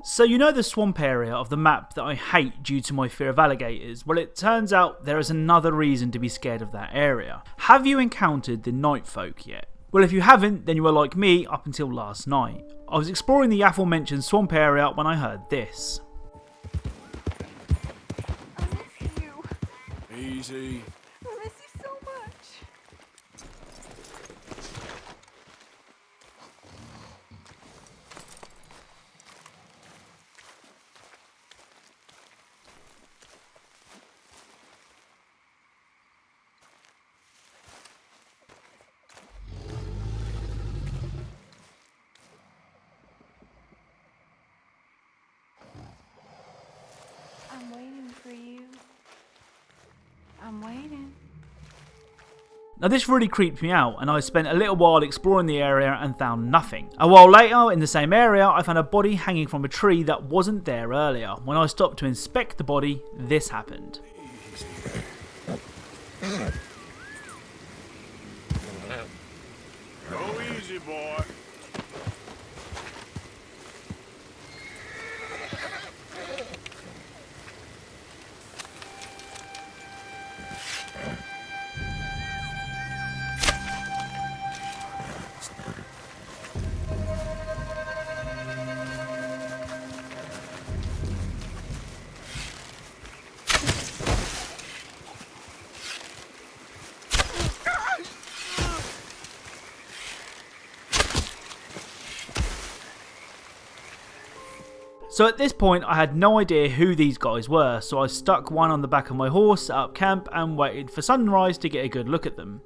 So you know the swamp area of the map that I hate due to my fear of alligators? Well, it turns out there is another reason to be scared of that area. Have you encountered the night folk yet? Well, if you haven't, then you are like me up until last night. I was exploring the aforementioned swamp area when I heard this. I miss you. Easy. I miss you so much. I'm waiting for you. I'm waiting. Now this really creeped me out, and I spent a little while exploring the area and found nothing. A while later, in the same area, I found a body hanging from a tree that wasn't there earlier. When I stopped to inspect the body, this happened. Go easy, boy. So at this point I had no idea who these guys were, so I stuck one on the back of my horse, set up camp and waited for sunrise to get a good look at them.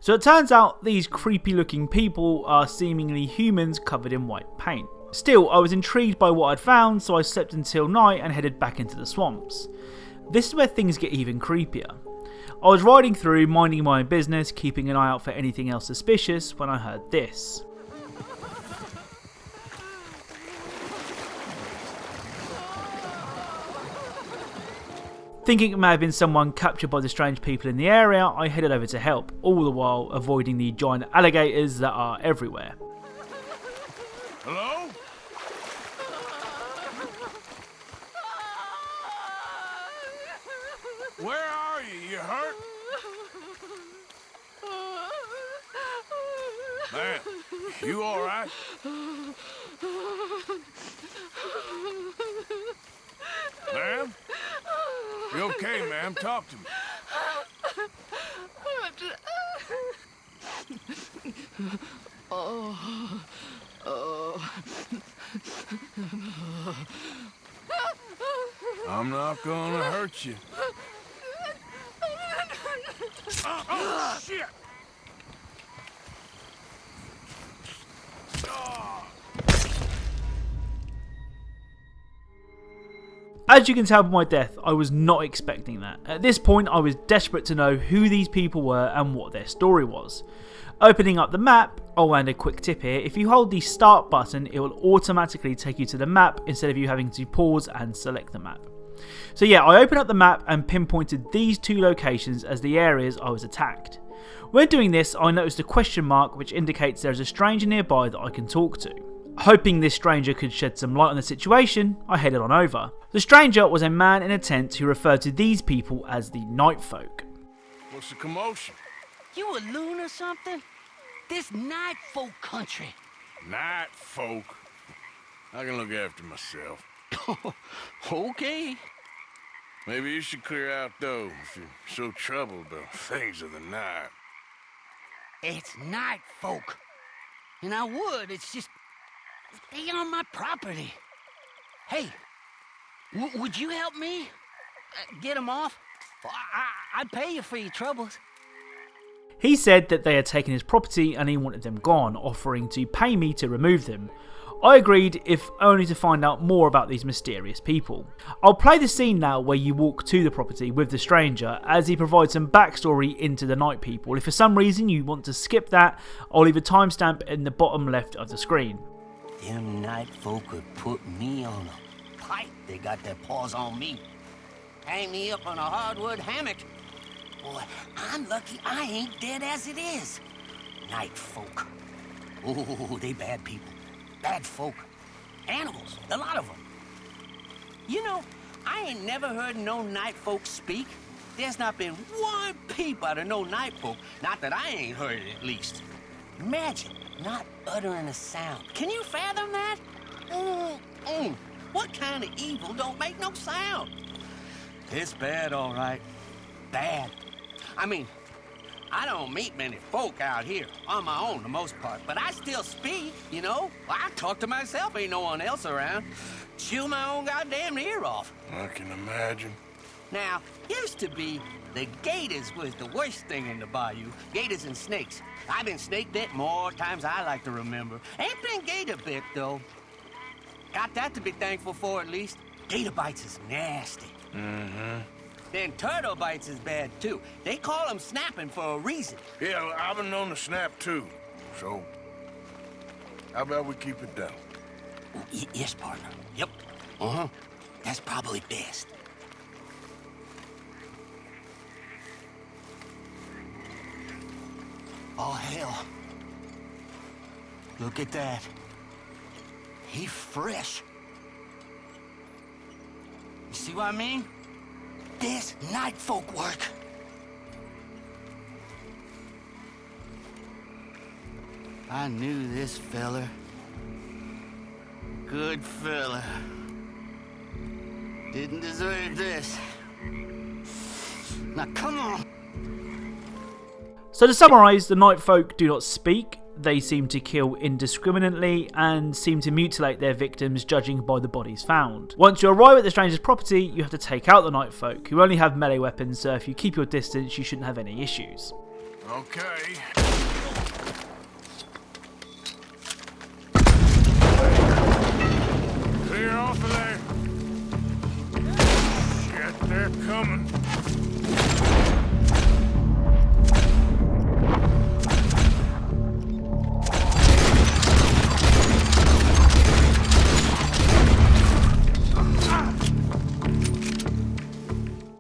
So it turns out these creepy looking people are seemingly humans covered in white paint. Still, I was intrigued by what I'd found, so I slept until night and headed back into the swamps. This is where things get even creepier. I was riding through, minding my own business, keeping an eye out for anything else suspicious, when I heard this. Thinking it may have been someone captured by the strange people in the area, I headed over to help, all the while avoiding the giant alligators that are everywhere. Hello? Where are you? You hurt? Man, you all right? Ma'am? You okay, ma'am? Talk to me. I'm not gonna hurt you. Oh, shit! As you can tell by my death, I was not expecting that. At this point, I was desperate to know who these people were and what their story was. Opening up the map, oh, and a quick tip here, if you hold the start button, it will automatically take you to the map instead of you having to pause and select the map. So yeah, I opened up the map and pinpointed these two locations as the areas I was attacked. When doing this, I noticed a question mark which indicates there is a stranger nearby that I can talk to. Hoping this stranger could shed some light on the situation, I headed on over. The stranger was a man in a tent who referred to these people as the night folk. What's the commotion? You a loon or something? This night folk country. Night folk. I can look after myself. Okay. Maybe you should clear out, though, if you're so troubled by things of the night. It's night folk. And I would, it's just... they on my property. Hey, would you help me? Get them off? I'd pay you for your troubles. He said that they had taken his property and he wanted them gone, offering to pay me to remove them. I agreed, if only to find out more about these mysterious people. I'll play the scene now where you walk to the property with the stranger as he provides some backstory into the night people. If for some reason you want to skip that, I'll leave a timestamp in the bottom left of the screen. Them night folk could put me on a pipe. They got their paws on me. hang me up on a hardwood hammock. Boy, I'm lucky I ain't dead as it is. Night folk. Oh, they bad people. Bad folk. Animals, a lot of them. You know, I ain't never heard no night folk speak. There's not been one peep out of no night folk. Not that I ain't heard it, at least. Imagine not uttering a sound. Can you fathom that? What kind of evil don't make no sound? It's bad, all right. Bad. I mean, I don't meet many folk out here, on my own the most part, but I still speak, you know? I talk to myself, ain't no one else around. Chew my own goddamn ear off. I can imagine. Now, used to be the gators was the worst thing in the bayou. Gators and snakes. I've been snake bit more times I like to remember. Ain't been gator bit, though. Got that to be thankful for, at least. Gator bites is nasty. Mm-hmm. Then turtle bites is bad, too. They call them snapping for a reason. Yeah, well, I've been known to snap, too. So, how about we keep it down? Yes, partner. Yep. Uh-huh. That's probably best. Oh, hell. Look at that. He fresh. You see what I mean? This night folk work. I knew this fella. Good fella. Didn't deserve this. Now come on. So to summarise, the night folk do not speak, they seem to kill indiscriminately and seem to mutilate their victims judging by the bodies found. Once you arrive at the stranger's property, you have to take out the night folk, who only have melee weapons, so if you keep your distance you shouldn't have any issues. Okay. Clear off of there. Shit, they're coming.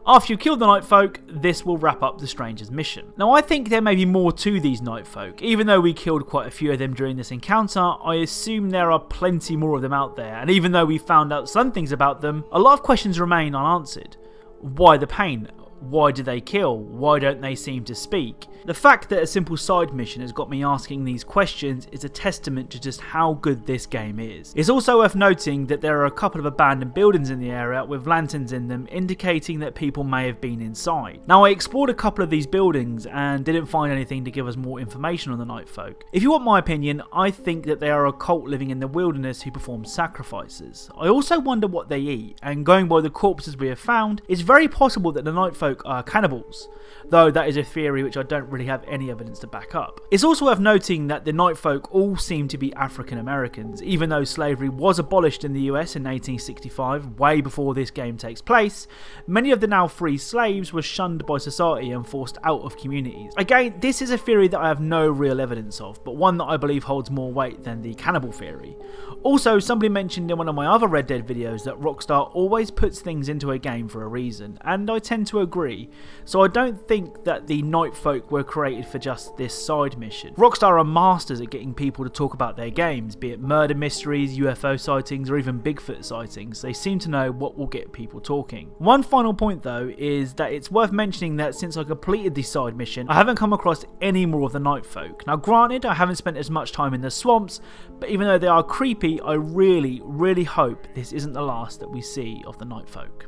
After you kill the night folk, this will wrap up the stranger's mission. Now I think there may be more to these night folk. Even though we killed quite a few of them during this encounter, I assume there are plenty more of them out there, and even though we found out some things about them, a lot of questions remain unanswered. Why the pain? Why do they kill? Why don't they seem to speak? The fact that a simple side mission has got me asking these questions is a testament to just how good this game is. It's also worth noting that there are a couple of abandoned buildings in the area with lanterns in them, indicating that people may have been inside. Now I explored a couple of these buildings and didn't find anything to give us more information on the night folk. If you want my opinion, I think that they are a cult living in the wilderness who perform sacrifices. I also wonder what they eat, and going by the corpses we have found, it's very possible that the night folk are cannibals, though that is a theory which I don't really have any evidence to back up. It's also worth noting that the night folk all seem to be African Americans. Even though slavery was abolished in the US in 1865, way before this game takes place, many of the now free slaves were shunned by society and forced out of communities. Again, this is a theory that I have no real evidence of, but one that I believe holds more weight than the cannibal theory. Also, somebody mentioned in one of my other Red Dead videos that Rockstar always puts things into a game for a reason, and I tend to agree. So I don't think that the night folk were created for just this side mission. Rockstar are masters at getting people to talk about their games, be it murder mysteries, UFO sightings, or even Bigfoot sightings. They seem to know what will get people talking. One final point though is that it's worth mentioning that since I completed the side mission, I haven't come across any more of the night folk. Now granted, I haven't spent as much time in the swamps, but even though they are creepy, I really hope this isn't the last that we see of the night folk.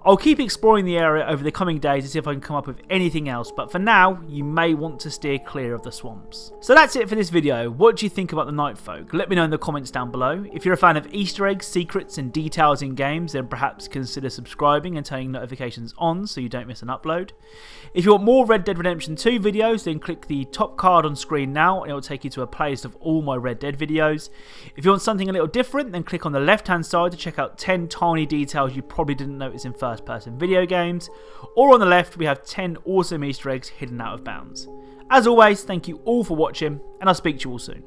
I'll keep exploring the area over the coming days to see if I can come up with anything else, but for now, you may want to steer clear of the swamps. So that's it for this video. What do you think about the night folk? Let me know in the comments down below. If you're a fan of Easter eggs, secrets and details in games, then perhaps consider subscribing and turning notifications on so you don't miss an upload. If you want more Red Dead Redemption 2 videos, then click the top card on screen now and it will take you to a playlist of all my Red Dead videos. If you want something a little different, then click on the left hand side to check out 10 tiny details you probably didn't notice in first person video games, or on the left we have 10 awesome Easter eggs hidden out of bounds. As always, thank you all for watching, and I'll speak to you all soon.